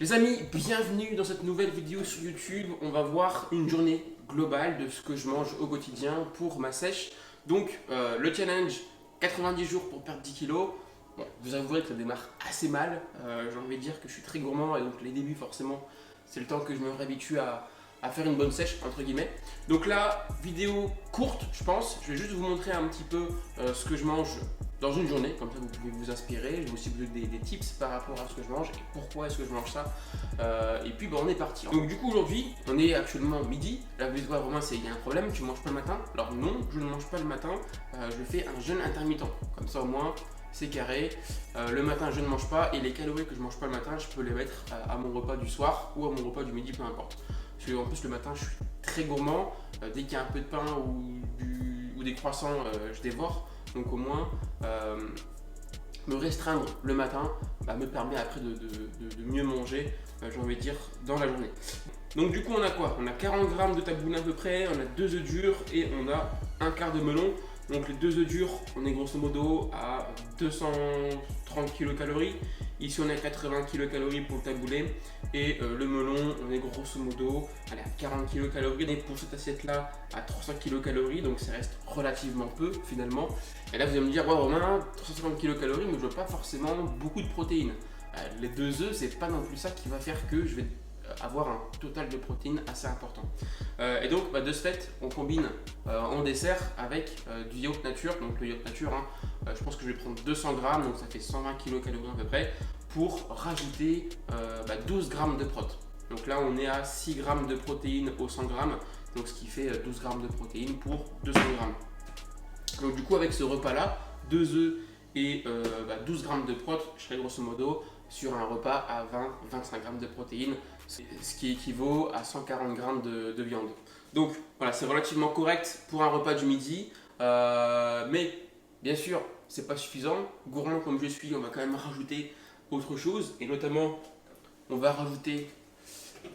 Les amis, bienvenue dans cette nouvelle vidéo sur YouTube. On va voir une journée globale de ce que je mange au quotidien pour ma sèche. Donc le challenge 90 jours pour perdre 10 kilos. Bon, vous avouerez que ça démarre assez mal. J'ai envie de dire que je suis très gourmand et donc les débuts forcément c'est le temps que je me réhabitue à faire une bonne sèche entre guillemets. Donc là, vidéo courte je pense. Je vais juste vous montrer un petit peu ce que je mange dans une journée, comme ça vous pouvez vous inspirer. Je vais aussi vous donner des tips par rapport à ce que je mange et pourquoi est-ce que je mange ça. Et puis on est parti. Donc du coup aujourd'hui, on est actuellement midi. Là vous allez voir Romain, il y a un problème, tu manges pas le matin. Alors non, je ne mange pas le matin, je fais un jeûne intermittent. Comme ça au moins c'est carré. Le matin je ne mange pas et les calories que je mange pas le matin, je peux les mettre à mon repas du soir ou à mon repas du midi, peu importe. Parce qu'en plus le matin je suis très gourmand. Dès qu'il y a un peu de pain ou des croissants, je dévore. Donc au moins, me restreindre le matin me permet après de mieux manger, j'ai envie de dire, dans la journée. Donc du coup on a quoi? On a 40 grammes de taboulé à peu près, on a 2 œufs durs et on a un quart de melon. Donc les 2 œufs durs, on est grosso modo à 230 kcal. Ici on est à 80 kcal pour le taboulé. Et le melon, on est grosso modo à 40 kcal. Et pour cette assiette là, à 300 kcal. Donc ça reste relativement peu finalement. Et là vous allez me dire, ouais Romain, 350 kcal, mais je veux pas forcément beaucoup de protéines. Les 2 œufs, c'est pas non plus ça qui va faire que je vais avoir un total de protéines assez important. Et donc de ce fait, on combine en dessert avec du yaourt nature. Donc le yaourt nature, je pense que je vais prendre 200 grammes, donc ça fait 120 kcal à peu près, pour rajouter 12 grammes de prot. Donc là on est à 6 grammes de protéines au 100 grammes, donc ce qui fait 12 grammes de protéines pour 200 grammes. Donc du coup avec ce repas là, 2 œufs et 12 grammes de prot, je serai grosso modo sur un repas à 20-25 grammes de protéines, ce qui équivaut à 140 grammes de viande. Donc voilà, c'est relativement correct pour un repas du midi, mais bien sûr c'est pas suffisant. Gourmand comme je suis, on va quand même rajouter autre chose, et notamment on va rajouter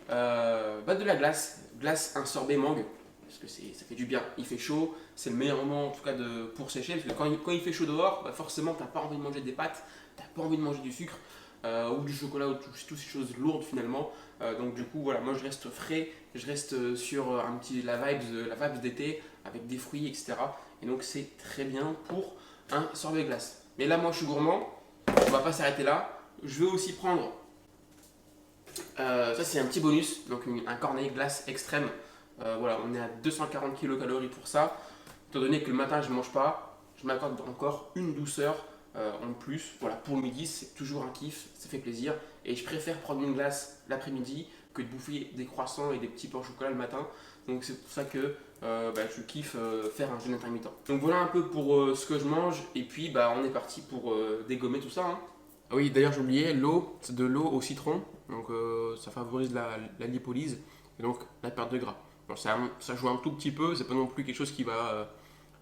de la glace, un sorbet mangue, parce que ça fait du bien. Il fait chaud, c'est le meilleur moment en tout cas pour sécher, parce que quand il fait chaud dehors, forcément t'as pas envie de manger des pâtes, t'as pas envie de manger du sucre ou du chocolat, ou toutes ces choses lourdes finalement. Donc du coup voilà, moi je reste frais, je reste sur la vibes d'été avec des fruits, etc. Et donc c'est très bien pour un sorbet glace. Mais là moi je suis gourmand, on va pas s'arrêter là. Je vais aussi prendre, ça c'est un petit bonus, donc un cornet glace extrême. Voilà, on est à 240 kcal pour ça. Étant donné que le matin je ne mange pas, je m'accorde encore une douceur en plus. Voilà, pour le midi c'est toujours un kiff, ça fait plaisir. Et je préfère prendre une glace l'après-midi que de bouffer des croissants et des petits pains au chocolat le matin. Donc c'est pour ça que je kiffe faire un jeûne intermittent. Donc voilà un peu pour ce que je mange. Et puis on est parti pour dégommer tout ça. Ah oui, d'ailleurs j'ai oublié, l'eau, c'est de l'eau au citron, donc ça favorise la lipolyse et donc la perte de gras. Bon, ça joue un tout petit peu, c'est pas non plus quelque chose qui va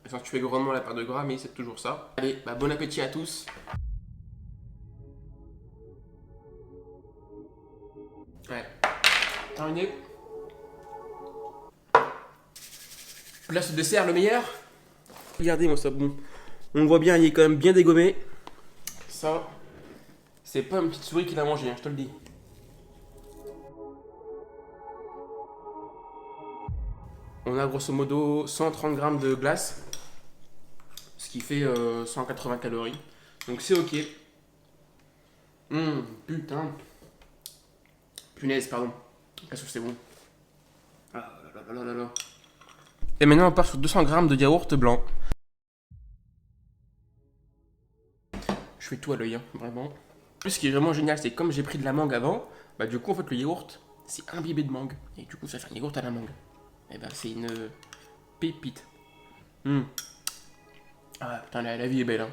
accentuer grandement la perte de gras, mais c'est toujours ça. Allez, bon appétit à tous. Ouais, terminé. Là ce dessert, le meilleur. Regardez moi ça, bon, on voit bien, il est quand même bien dégommé. Ça... c'est pas une petite souris qui l'a mangé, je te le dis. On a grosso modo 130 grammes de glace, ce qui fait 180 calories. Donc c'est ok. Putain. Punaise, pardon. Qu'est-ce que c'est bon. Ah là là là là. Et maintenant on part sur 200 grammes de yaourt blanc. Je fais tout à l'œil, vraiment. Plus, ce qui est vraiment génial, c'est que comme j'ai pris de la mangue avant, du coup en fait le yaourt c'est imbibé de mangue et du coup ça fait un yaourt à la mangue. Et c'est une pépite. Ah putain, la vie est belle.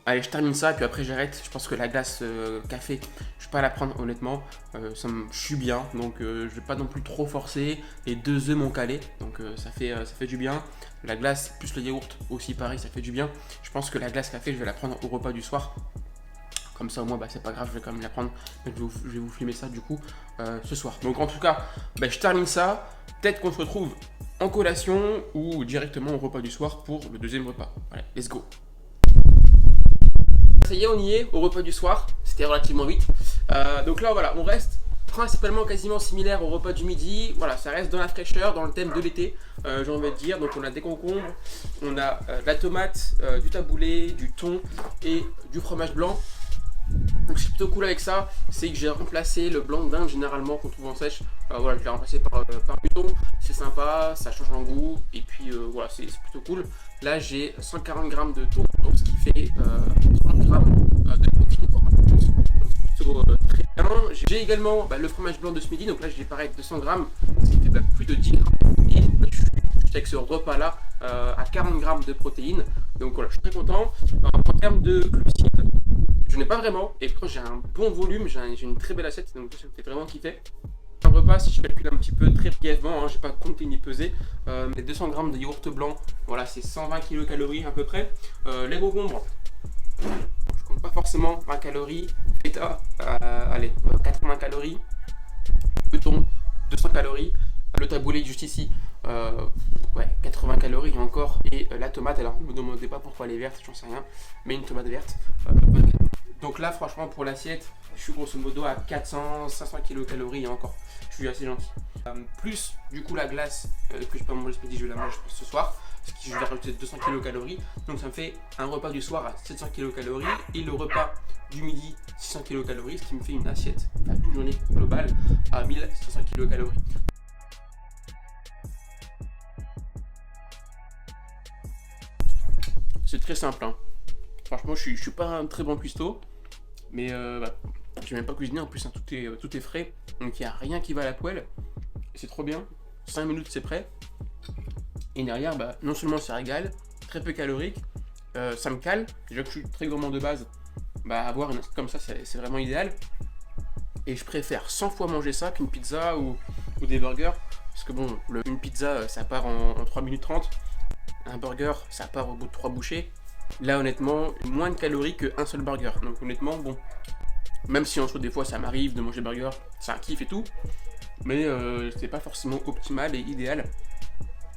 Allez, je termine ça et puis après j'arrête. Je pense que la glace café, je vais pas la prendre honnêtement. Je suis bien, donc je vais pas non plus trop forcer. Les 2 œufs m'ont calé, donc ça fait du bien. La glace plus le yaourt aussi pareil, ça fait du bien. Je pense que la glace café, je vais la prendre au repas du soir. Comme ça au moins c'est pas grave, je vais quand même la prendre. Mais je vais vous filmer ça du coup ce soir. Donc en tout cas, je termine ça. Peut-être qu'on se retrouve en collation ou directement au repas du soir pour le deuxième repas. Allez, let's go. Ça y est, on y est au repas du soir. C'était relativement vite. Donc là voilà, on reste principalement quasiment similaire au repas du midi. Voilà, ça reste dans la fraîcheur, dans le thème de l'été, j'ai envie de dire. Donc on a des concombres, on a de la tomate, du taboulé, du thon et du fromage blanc. Donc ce qui est plutôt cool avec ça, c'est que j'ai remplacé le blanc de dinde généralement qu'on trouve en sèche. Voilà, je l'ai remplacé par du thon. C'est sympa, ça change en goût et puis voilà, c'est plutôt cool. Là j'ai 140 grammes de thon, donc ce qui fait 30 grammes de protéines pour un peu plus. Donc c'est plutôt très bien. J'ai également le fromage blanc de ce midi, donc là j'ai pareil 200 grammes, ce qui fait plus de 10 grammes. Et là, je suis avec ce repas là à 40 grammes de protéines. Donc voilà, je suis très content. En termes de glucides, je n'ai pas vraiment, et puis j'ai un bon volume, j'ai une très belle assiette, donc ça me fait vraiment kiffer. Un repas, si je calcule un petit peu très brièvement, j'ai pas compté ni pesé, mais 200 grammes de yaourt blanc, voilà, c'est 120 kcal à peu près. Les concombres, je compte pas forcément 20 calories. Feta, allez, 80 calories. Le thon, 200 calories. Le taboulé juste ici, ouais, 80 calories encore. Et la tomate, alors ne me demandez pas pourquoi elle est verte, j'en sais rien, mais une tomate verte. Donc là, franchement, pour l'assiette, je suis grosso modo à 400-500 kcal et encore. Je suis assez gentil. Plus du coup la glace que je peux manger ce midi, je vais la manger ce soir. Ce qui je vais rajouter 200 kcal. Donc ça me fait un repas du soir à 700 kcal et le repas du midi 600 kcal. Ce qui me fait une assiette, enfin une journée globale à 1500 kcal. C'est très simple, hein. Franchement, je suis pas un très bon cuistot, mais je n'aime pas cuisiner en plus, hein, tout est frais, donc il n'y a rien qui va à la poêle. C'est trop bien, 5 minutes c'est prêt. Et derrière, non seulement ça régale, très peu calorique, ça me cale, déjà que je suis très gourmand de base, avoir une assiette comme ça c'est vraiment idéal. Et je préfère 100 fois manger ça qu'une pizza ou des burgers, parce que bon, une pizza ça part en 3 minutes 30, un burger ça part au bout de 3 bouchées. Là honnêtement, moins de calories qu'un seul burger. Donc honnêtement, bon, même si entre des fois ça m'arrive de manger burger, c'est un kiff et tout, mais c'est pas forcément optimal et idéal.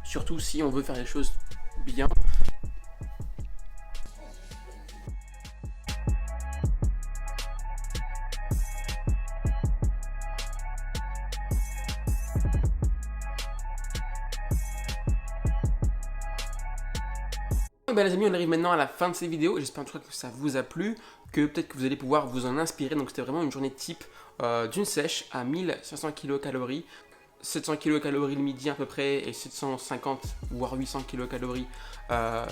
Surtout si on veut faire les choses bien. Les amis, on arrive maintenant à la fin de ces vidéos. J'espère en tout cas que ça vous a plu, que peut-être que vous allez pouvoir vous en inspirer. Donc c'était vraiment une journée type d'une sèche à 1500 kcal, 700 kcal le midi à peu près et 750 voire 800 kcal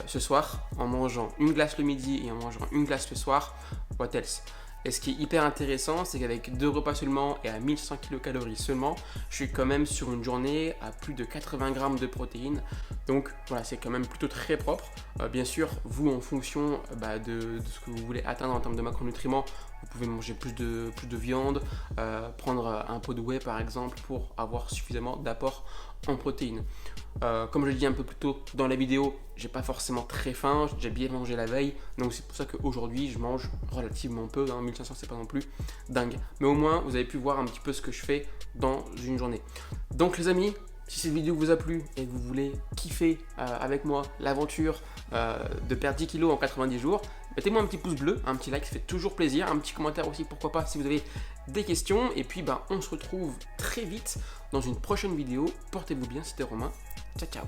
ce soir, en mangeant une glace le midi et en mangeant une glace le soir. What else? Et ce qui est hyper intéressant, c'est qu'avec 2 repas seulement et à 1100 kcal seulement, je suis quand même sur une journée à plus de 80 grammes de protéines. Donc voilà, c'est quand même plutôt très propre. Bien sûr, vous, en fonction de ce que vous voulez atteindre en termes de macronutriments, vous pouvez manger plus de viande, prendre un pot de whey par exemple pour avoir suffisamment d'apport en protéines. Comme je l'ai dit un peu plus tôt dans la vidéo, j'ai pas forcément très faim, j'ai déjà bien mangé la veille, donc c'est pour ça qu'aujourd'hui je mange relativement peu, 1500 c'est pas non plus dingue. Mais au moins vous avez pu voir un petit peu ce que je fais dans une journée. Donc les amis, si cette vidéo vous a plu et que vous voulez kiffer avec moi l'aventure de perdre 10 kilos en 90 jours, mettez-moi un petit pouce bleu, un petit like, ça fait toujours plaisir, un petit commentaire aussi, pourquoi pas, si vous avez des questions. Et puis on se retrouve très vite dans une prochaine vidéo. Portez-vous bien, c'était Romain. Ciao ciao.